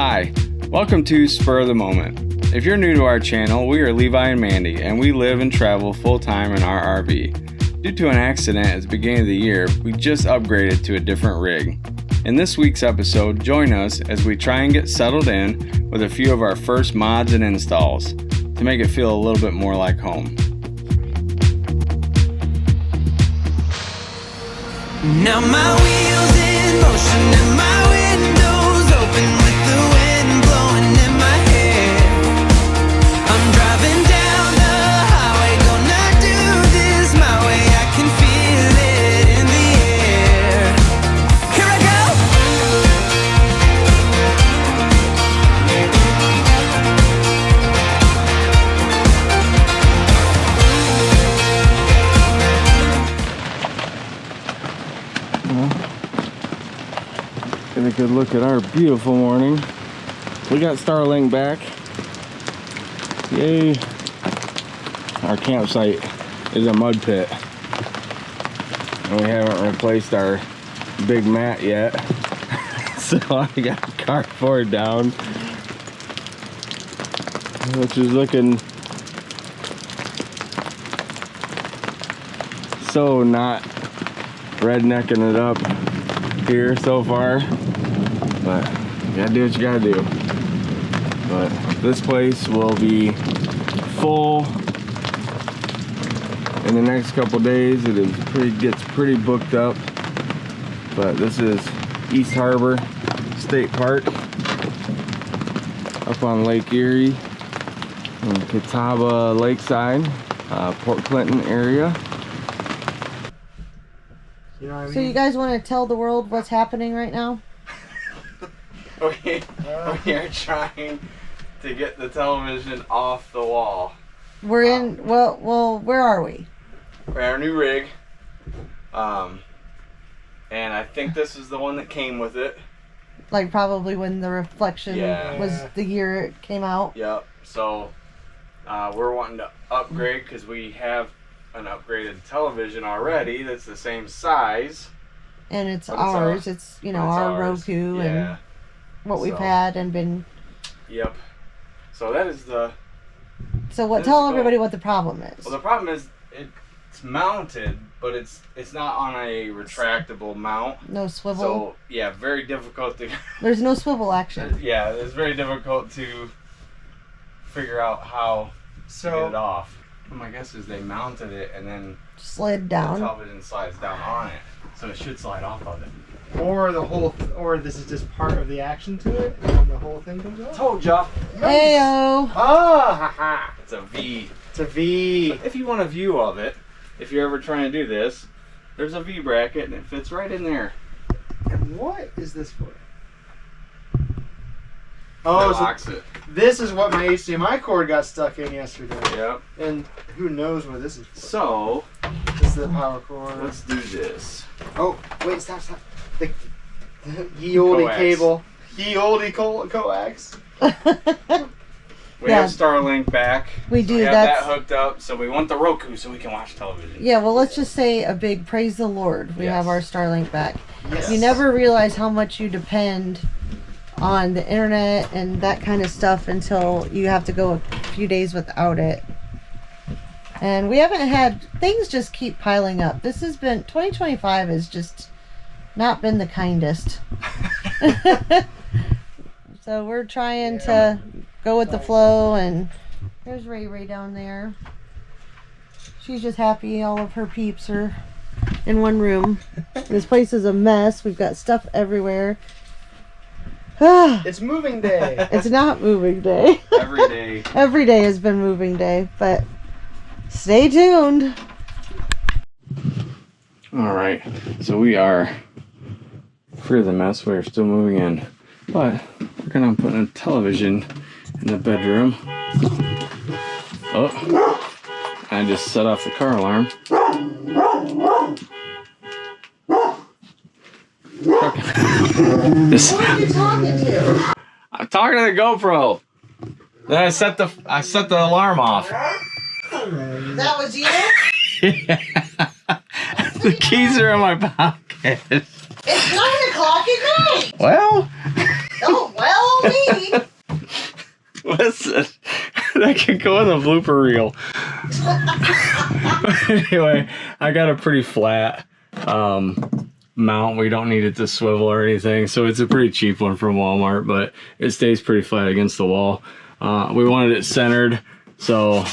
Hi, welcome to Spur of the Moment. If you're new to our channel, we are Levi and Mandy, and we live and travel full-time in our RV. Due to an accident at the beginning of the year, we just upgraded to a different rig. In this week's episode, join us as we try and get settled in with a few of our first mods and installs to make it feel a little bit more like home. Now my wheels in motion and my windows open with the wind blowing in my hair. I'm driving down the highway, gonna do this my way. I can feel it in the air. Here I Get a good look at our beautiful morning. We got Starlink back. Yay! Our campsite is a mud pit, and we haven't replaced our big mat yet. So I got cardboard down, which is looking so not rednecking it up here so far, but you gotta do what you gotta do. But this place will be full in the next couple days. Gets pretty booked up. But this is East Harbor State Park up on Lake Erie in Catawba Lakeside, Port Clinton area. You know what I mean? So you guys want to tell the world what's happening right now? We are trying to get the television off the wall. We're in, well, where are we? We're at our new rig. And I think this is the one that came with it. Like probably when the Reflection was the year it came out. Yep. So we're wanting to upgrade because we have an upgraded television already that's the same size. And it's ours. It's, you know, our ours. Roku and what we've had and been. Yep. So that is the... So tell everybody what the problem is. Well, the problem is it's mounted, but it's not on a retractable mount. No swivel. So, yeah, very difficult to... There's no swivel action. Yeah, it's very difficult to figure out how to get it off. My guess is they mounted it and then slid down. The television slides down on it, so it should slide off of it. Or the whole, or this is just part of the action to it, and the whole thing comes off. Told ya. Heyo. Ah, haha. It's a V. It's a V. But if you want a view of it, if you're ever trying to do this, there's a V bracket and it fits right in there. And what is this for? Oh, Locks it. This is what my HDMI cord got stuck in yesterday. Yep. And who knows what this is for. So, this is the power cord. let's do this. Oh, wait, stop. The ye olde Coax. cable. Ye olde coax. We have Starlink back. We do. We have That's that hooked up, so we want the Roku so we can watch television. Yeah, well, let's just say a big praise the Lord. We have our Starlink back. Yes. You never realize how much you depend on the internet and that kind of stuff until you have to go a few days without it. And we haven't had, things just keep piling up. This has been, 2025 has just not been the kindest. So we're trying to go with the flow, and there's Ray down there. She's just happy all of her peeps are in one room. This place is a mess. We've got stuff everywhere. It's moving day. It's not moving day. Every day. Every day has been moving day, but stay tuned. All right, so we are free of the mess. We're still moving in, but we're gonna put a television in the bedroom. Oh, I just set off the car alarm. Who are you talking to? I'm talking to the GoPro. Then I set the alarm off. That was you? The keys are in my pocket. It's 9 o'clock at night. Well. Oh, well. me. Listen, that could go in the blooper reel. Anyway, I got a pretty flat mount. We don't need it to swivel or anything, so it's a pretty cheap one from Walmart, but it stays pretty flat against the wall. We wanted it centered, so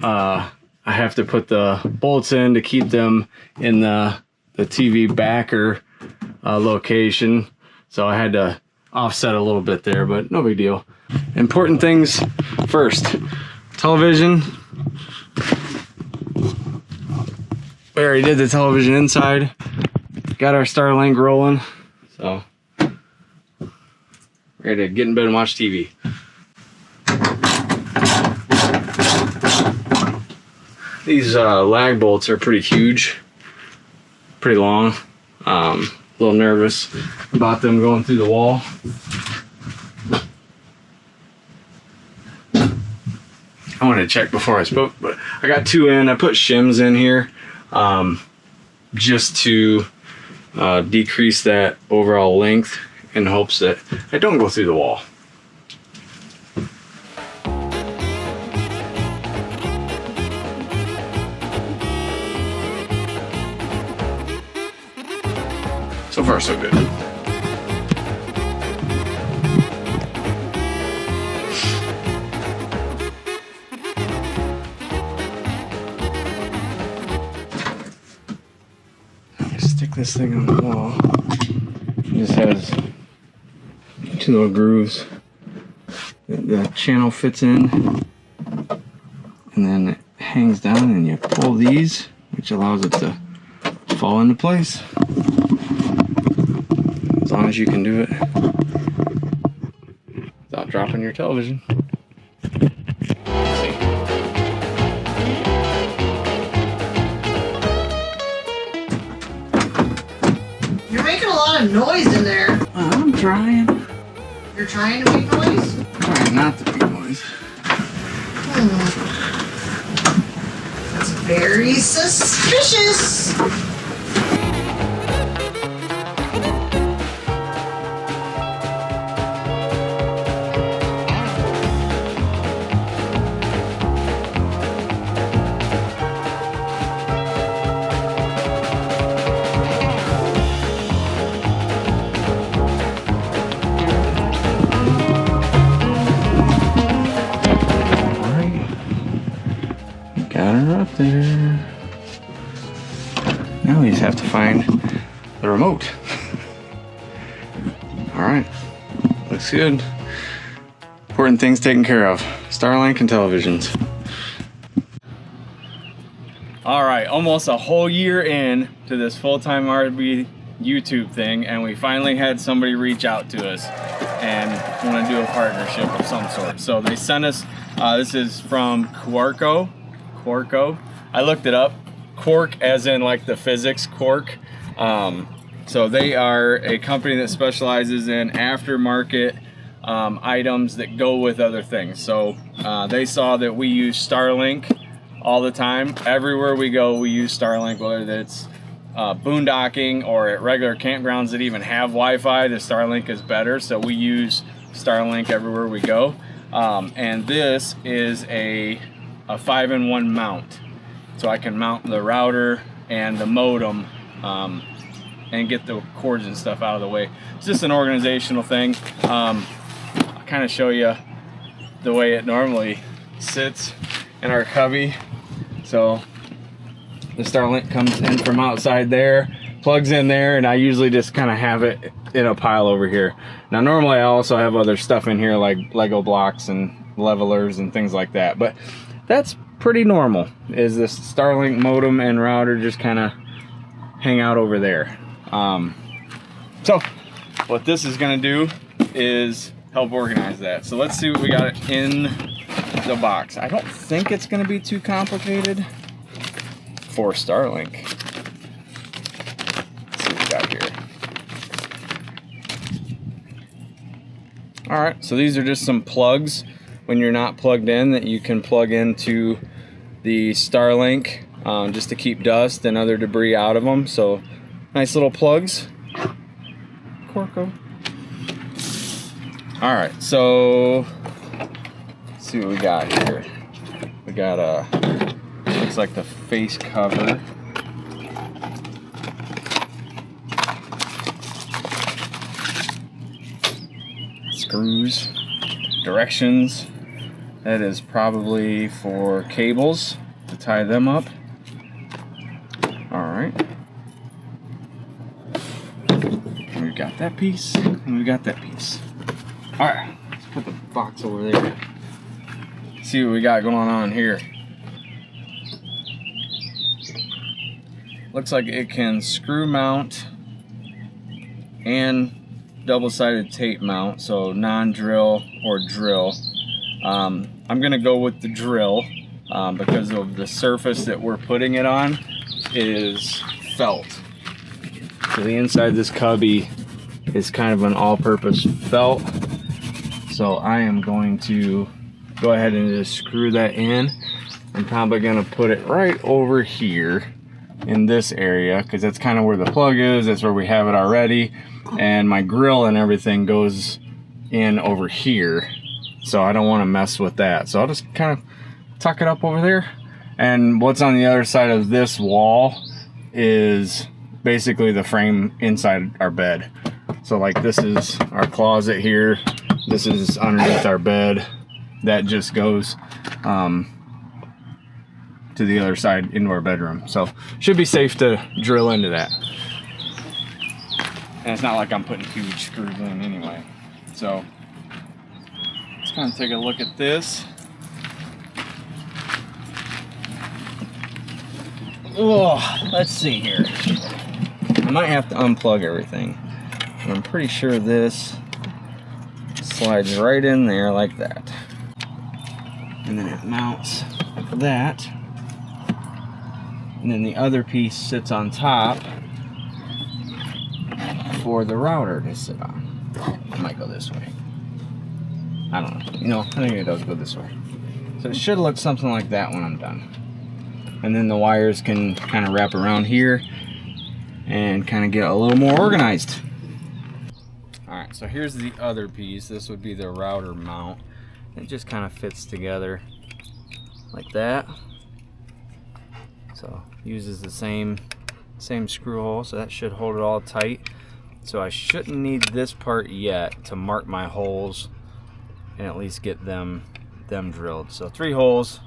I have to put the bolts in to keep them in the TV backer location, so I had to offset a little bit there, but no big deal. Important things first. Television. We already did the television inside. Got our Starlink rolling, so ready to get in bed and watch TV. These lag bolts are pretty huge, pretty long. A little nervous about them going through the wall. I wanted to check before I spoke, but I got 2 in. I put shims in here just to decrease that overall length in hopes that I don't go through the wall. So far, so good. Stick this thing on the wall. It just has 2 little grooves that the channel fits in, and then it hangs down and you pull these, which allows it to fall into place. As long as you can do it without dropping your television. You're making a lot of noise in there. I'm trying. You're trying to make noise? Trying not to make noise. That's very suspicious. Got her up there. Now we just have to find the remote. Alright, looks good. Important things taken care of. Starlink and televisions. Alright, almost a whole year in to this full-time RV YouTube thing, and we finally had somebody reach out to us and want to do a partnership of some sort. So they sent us, this is from Quarko. I looked it up. Quark as in like the physics quark. So they are a company that specializes in aftermarket items that go with other things. So they saw that we use Starlink all the time. Everywhere we go, we use Starlink, whether it's boondocking or at regular campgrounds that even have Wi-Fi. The Starlink is better, so we use Starlink everywhere we go. And this is a 5-in-1 mount, so I can mount the router and the modem and get the cords and stuff out of the way. It's just an organizational thing. I'll kind of show you the way it normally sits in our cubby. So the Starlink comes in from outside there, plugs in there, and I usually just kind of have it in a pile over here. Now normally I also have other stuff in here like Lego blocks and levelers and things like that, but that's pretty normal, is this Starlink modem and router just kind of hang out over there. So what this is going to do is help organize that. So let's see what we got in the box. I don't think it's going to be too complicated for Starlink. Let's see what we got here. All right, so these are just some plugs when you're not plugged in that you can plug into the Starlink just to keep dust and other debris out of them. So nice little plugs. Quarko. All right, so let's see what we got here. We got looks like the face cover. Screws, directions. That is probably for cables to tie them up. All right. And we've got that piece, and we've got that piece. All right, let's put the box over there. See what we got going on here. Looks like it can screw mount and double-sided tape mount, so non-drill or drill. I'm gonna go with the drill because of the surface that we're putting it on is felt. So the inside of this cubby is kind of an all-purpose felt. So I am going to go ahead and just screw that in. I'm probably gonna put it right over here in this area because that's kind of where the plug is. That's where we have it already. And my grill and everything goes in over here. So I don't want to mess with that. So I'll just kind of tuck it up over there. And what's on the other side of this wall is basically the frame inside our bed. So like this is our closet here. This is underneath our bed. That just goes to the other side into our bedroom. So should be safe to drill into that. And it's not like I'm putting huge screws in anyway. So let's kind of take a look at this. Oh, let's see here. I might have to unplug everything. But I'm pretty sure this slides right in there like that. And then it mounts like that. And then the other piece sits on top for the router to sit on. It might go this way. I don't know. You know, I think it does go this way. So it should look something like that when I'm done. And then the wires can kind of wrap around here and kind of get a little more organized. Alright, so here's the other piece. This would be the router mount. It just kind of fits together like that. So uses the same screw hole, so that should hold it all tight. So I shouldn't need this part yet to mark my holes and at least get them drilled. So 3 holes.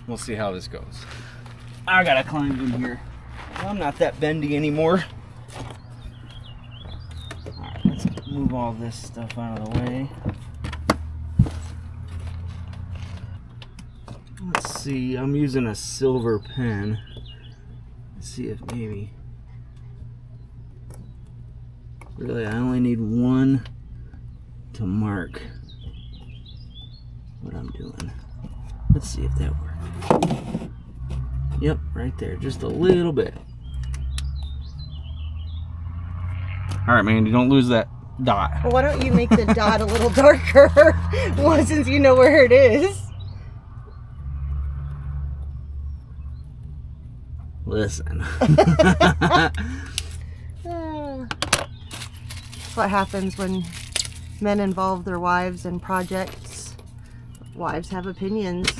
We'll see how this goes. I gotta climb in here. I'm not that bendy anymore. Alright, let's move all this stuff out of the way. Let's see, I'm using a silver pen. Let's see if maybe... Really, I only need one to mark what I'm doing. Let's see if that works. Yep, right there, just a little bit. Alright, Mandy, don't lose that dot. Well, why don't you make the dot a little darker? Well, since you know where it is. Listen. That's what happens when men involve their wives in projects. Wives have opinions.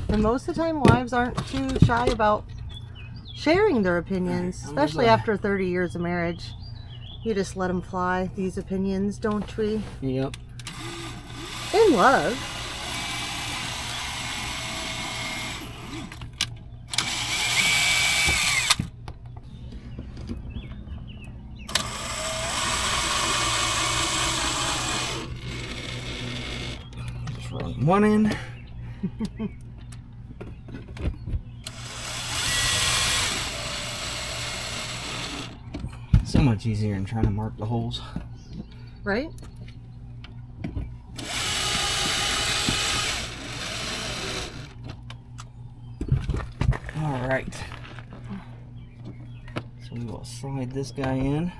And most of the time, wives aren't too shy about sharing their opinions, especially after 30 years of marriage. You just let them fly, these opinions, don't we? Yep. In love. Just run one in. So much easier than trying to mark the holes. Right? All right. So we will slide this guy in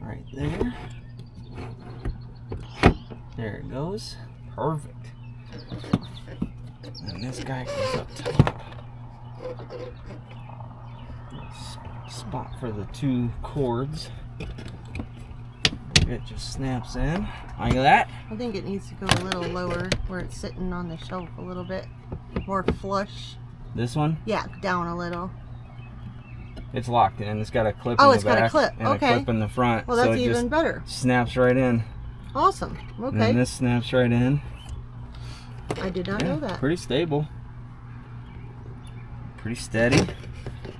right there. There it goes. Perfect. And this guy goes up top. Spot for the 2 cords. Good. it just snaps in like that. I think it needs to go a little lower where it's sitting on the shelf a little bit more flush. This one? Yeah, down a little. It's locked in. It's got a clip Oh, in the it's got a back clip. and Okay. a clip in the front. Well, that's so it even just better. snaps right in. Awesome. And Okay. then this snaps right in. I did not know that. Pretty stable. Pretty steady.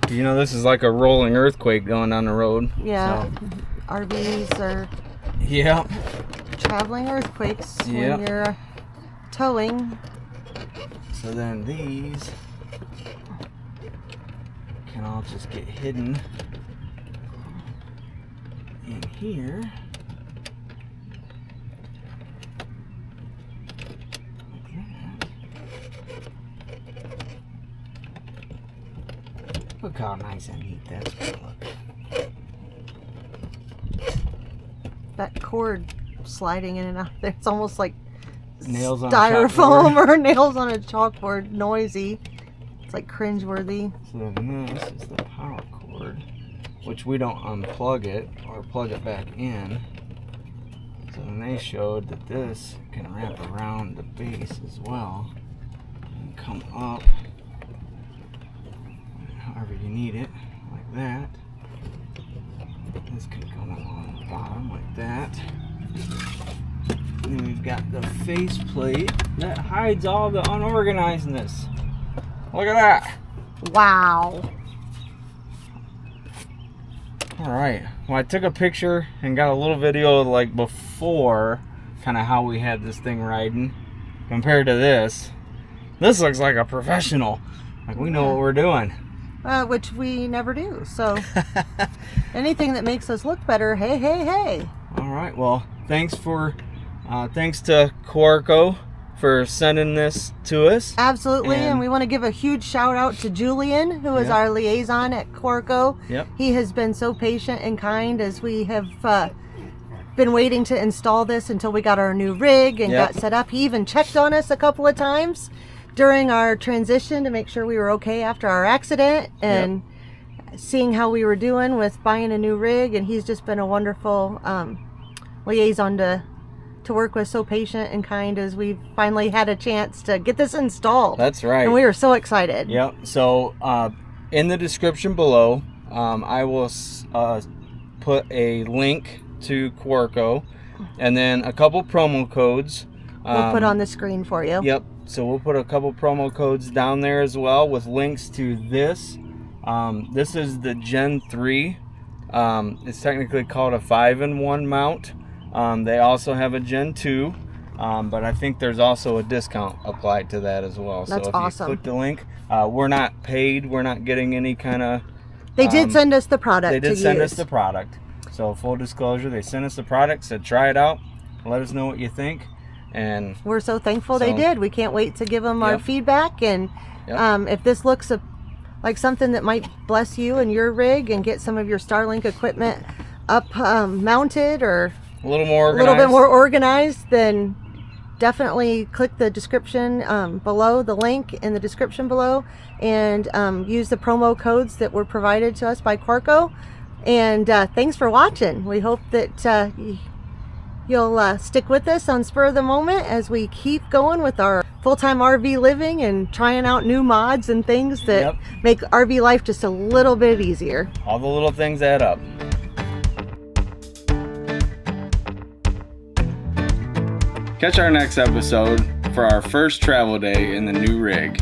You know, this is like a rolling earthquake going down the road. Yeah. So, RVs are yeah. traveling earthquakes Yep. when you're towing. So then these can all just get hidden in here. Look how nice and neat that's gonna look. That cord sliding in and out there, it's almost like Nails on a styrofoam chalkboard. or nails on a chalkboard, noisy. It's like cringeworthy. So then this is the power cord, which we don't unplug it or plug it back in. So then they showed that this can wrap around the base as well and come up however you need it, like that. This can come along the bottom like that. And then we've got the face plate that hides all the unorganizedness. Look at that. Wow. All right. Well, I took a picture and got a little video like before, kind of how we had this thing riding compared to this. This looks like a professional. Like we know what we're doing. Which we never do. So anything that makes us look better, hey, hey, hey. All right. Well, thanks to Quarco for sending this to us. Absolutely. And And- we want to give a huge shout out to Julian, who is Yep. our liaison at Corco. Yep. He has been so patient and kind as we have been waiting to install this until we got our new rig and Yep. got set up. He even checked on us a couple of times during our transition to make sure we were okay after our accident and seeing how we were doing with buying a new rig. And he's just been a wonderful liaison to work with, so patient and kind as we finally had a chance to get this installed. That's right. And we were so excited. Yep. So in the description below, I will put a link to Quarco and then a couple promo codes. We'll put on the screen for you. Yep. So we'll put a couple promo codes down there as well with links to this. This is the Gen 3. It's technically called a 5-in-1 mount. They also have a Gen 2, but I think there's also a discount applied to that as well. That's so if awesome. you click the link, we're not paid. We're not getting any kind of... They did send us the product They did to send use. us the product. So full disclosure, they sent us the product, said try it out, let us know what you think. And We're so thankful they So- did. We can't wait to give them our Yep. feedback. And Yep. if this looks like something that might bless you and your rig and get some of your Starlink equipment up mounted or a little more a organized. little bit more organized, then definitely click the description below, the link in the description below, and use the promo codes that were provided to us by Quarco. And thanks for watching. We hope that you'll stick with us on Spur of the Moment as we keep going with our full-time RV living and trying out new mods and things that Yep. make RV life just a little bit easier. All the little things add up. Catch our next episode for our first travel day in the new rig.